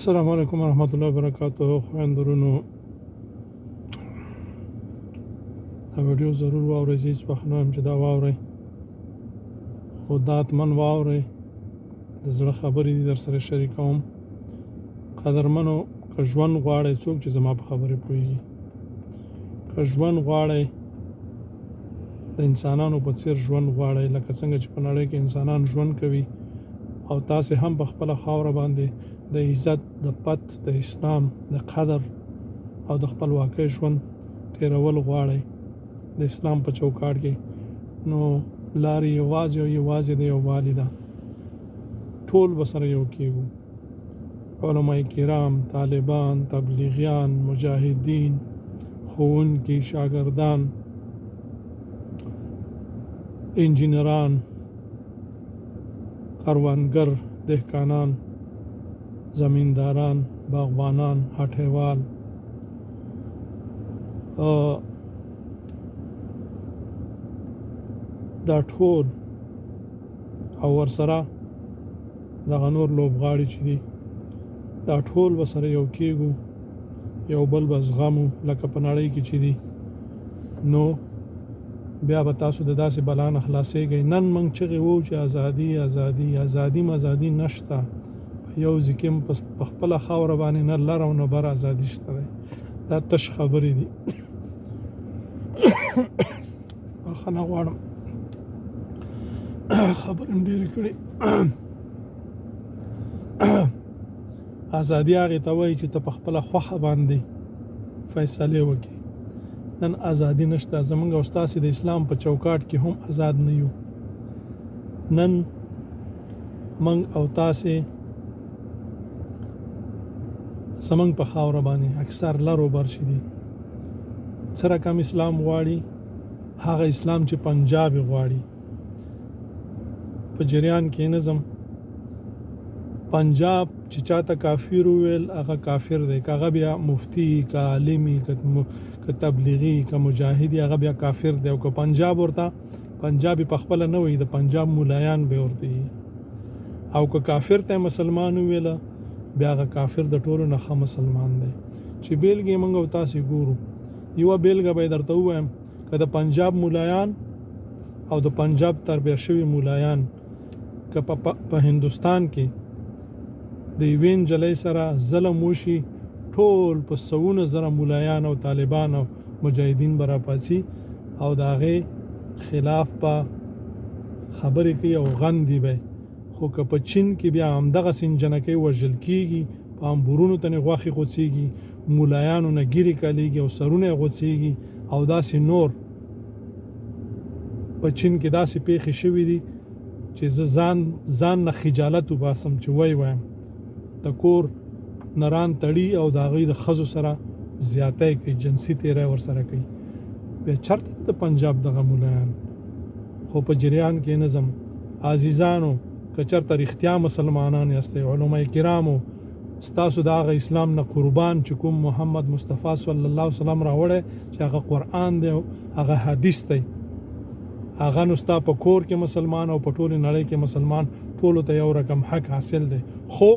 السلام علیکم ورحمۃ اللہ وبرکاتہ. خویندرونو دا ویډیو ضرور واورئ. زه هېڅ وخت نه وایم چې دا واورئ، خو دا حتمن واورئ. د زړه خبرې دي در سره شریکوم. قدرمنو، که ژوند غواړئ، څوک چې زما په خبرې پوهېږي، که ژوند غواړئ، د انسانانو په څېر ژوند غواړئ، لکه څنګه چې په نړۍ کې انسانان ژوند کوي، او تاسې هم په خپله خاوره باندې د عزت، د پت، د اسلام، د قدر او د خپلواکۍ ژوند تېرول غواړئ د اسلام په چوکاټ کې، نو لارې یوازې او یوازې د یووالي ده. ټول به سره یو کېږو، علماء کرام، طالبان، تبلیغیان، مجاهدین، ښوونکي، شاګردان، انجینران، کروندګر، دهقانان، زمینداران، باغبانان، هټیوال، دا ټول او ورسره دغه نور لوبغاړي چې دي، دا ټول به سره یو کېږو، یو بل به زغمو لکه په نړۍ کې چې دي. نو بیا به تاسو د داسې بلا نه خلاصېږئ. نن موږ چغې وو چې ازادي ازادي ازادي مازادي نشته. په یو ځای کې په خپله خاوره باندې نه لر او نه بر ازادي شته دی. دا تش خبرې دي. بخښنه غواړم، خبرې مې ډېرې کړې. ازادي هغې ته وایي چې ته په خپله خوښه باندې فیصلې وکړې. نن ازادي نشته. زمونږ او ستاسې د اسلام په چوکاټ کې هم آزاد نه یو. نن موږ او تاسې زمونږ په خاوره باندې اکثر لر و بر شي دي. څه رقم اسلام غواړي؟ هغه اسلام چې پنجاب غواړي. په جریان کې نظم پنجاب چې چاته کافر وویل، هغه کافر دی. که هغه بیا مفتی، که عالمي، که تبلیغي، که مجاهدي، هغه بیا کافر دی. او که پنجاب ورته پنجابي په خپله نه وایي، د پنجاب مولایان به ورته وي. او که کافر ته مسلمان وویله، بیا هغه کافر د ټولو نه ښه مسلمان دی. چې بیلګې موږ او تاسې ګورو، یوه بیلګه به یې درته ووایم. که د پنجاب مولایان او د پنجاب تربیه شوي مولایان که په هندوستان کې د یوې نجلۍ سره ظلم وشي، ټول په سوونه زره مولایان او طالبان او مجاهدین به راپاڅي او د هغې خلاف به خبرې کوي او غندي به. خو که په چین کې بیا همدغسې جنکۍ وژل کېږي، په امبورونو ته یې غوښې غوڅېږي، مولایانو نه ګیرې کالیږي او سرونه یې غوڅېږي او داسې نور. په چین کې داسې پیښې شوي دي چې زه ځان نه خجالت وباسم چې وایم. د کور نران تړي او د هغوی د ښځو سره زیاتی کوي، جنسي تېری ورسره کوي. بیا چېرته د پنجاب دغه مولایان؟ خو په جریان کې نظم. عزیزانو، که چېرته رښتیا مسلمانان یاستئ، علماء کرامو، ستاسو د هغه اسلام نه قربان چې کوم محمد مصطفی صلی الله علیه وسلم راوړی، چې هغه قرآن دی او هغه حدیث دی، هغه نو ستا په کور کې مسلمان او په ټولې نړۍ کې مسلمان، ټولو ته یو رقم حق حاصل دی. خو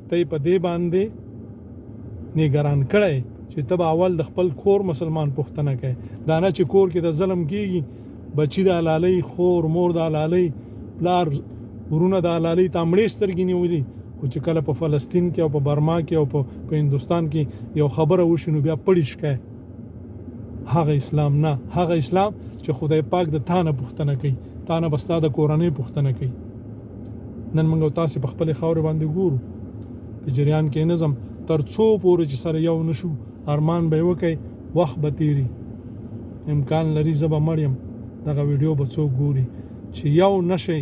ته یې په دې باندې نګران کړی چې ته به اول د خپل کور مسلمان پوښتنه کوې. دا نه چې کور کې د ظلم کېږي، بچي د حلالۍ، خور مور د حلالۍ، پلار ورونه د حلالۍ ته مړې سترګې نیولي. خو چې کله په فلسطین کې او په برما کې او په هندوستان کې یو خبره وشي، نو بیا پړي شکای. هغه اسلام نه. هغه اسلام چې خدای پاک د تا نه پوښتنه کوي، تا نه به ستا د کورنۍ پوښتنه کوي. نن موږ او تاسې په خپلې خاورې باندې ګورو. په جریان کې نظم تر څو پورې چې سره یو نشو، ارمان به یې وکئ، وخت به تېري. امکان لري زه به مړ یم، دغه ویډیو به څوک ګوري. چې یو نشئ،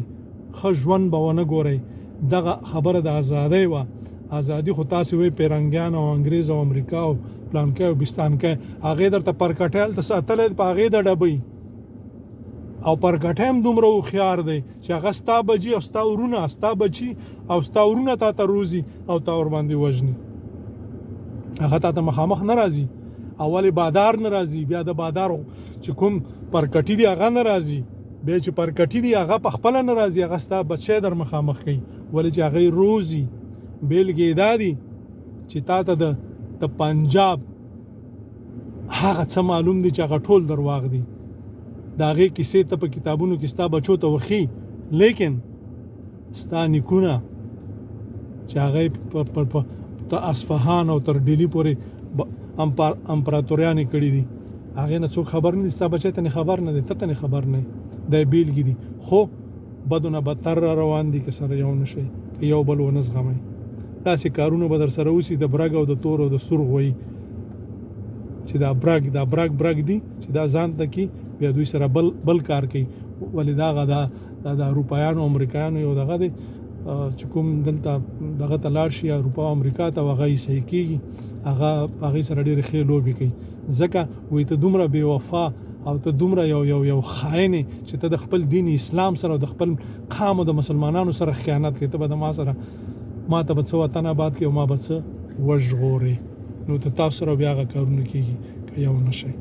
ښه ژوند به ونه ګورئ. دغه خبره د ازادۍ وه. ازادي خو تاسې وایي پیرنګیان او انګریز او امریکا او پلانکی او بستانکی، هغې درته پرکټیل ته ساتلی په هغې د ډبۍ. او پرکټی هم دومره هوښیار دی چې هغه ستا بچي او ستا ورونه، ستا بچي او ستا ورونه تا ته روزي او تا ورباندې وژني. هغه تا ته مخامخ نه راځي. اول بادار نه راځي، بیا د بادار چې کوم پرکټي دی هغه نه راځي، بیا چې پرکټي دی هغه په خپله نه راځي، هغه ستا بچی در مخامخ کوي. ولې چې هغه روزي. بیلګې دا دي چې تا ته د پنجاب هغه څه معلوم دي چې هغه ټول درواغ دي د هغې کیسې ته په کتابونو کې ستا بچو ته وښي لیکن ستا نیکونه چې هغه تر اصفهان او تر ډیلي پورې امپراتوریانې کړي دي هغې نه څوک خبر نه دي ستا بچی ته نه خبر نه دی ته ته نه خبر نه دی بیلګې دي خو بدو نه بدتر را روان دي که سره یو نه شي که یو بل ونه زغمئ داسې کارونه به در سره وسي د برګ او د تور او د سور غوي چې دا برګ دي چې دا ځان ته کې بیا دوی سره بل کار کوي ولې دا اروپایانو امریکایانو یو دغه دی چې کوم دلته دغه ته لاړ شي اروپا او امریکا ته هغه یې صحیح کېږي هغې سره ډېرې ښې لوبې کوي ځکه وایي ته دومره بې وفا او ته دومره یو خاین چې ته د خپل دین اسلام سره او د خپل قام او د مسلمانانو سره خیانت کوي ته به د ما سره ما ته به څه وطن آباد کړي او ما به څه وژغورې نو ته تاسو سره بیا هغه کارونه کېږي که یو نه شئ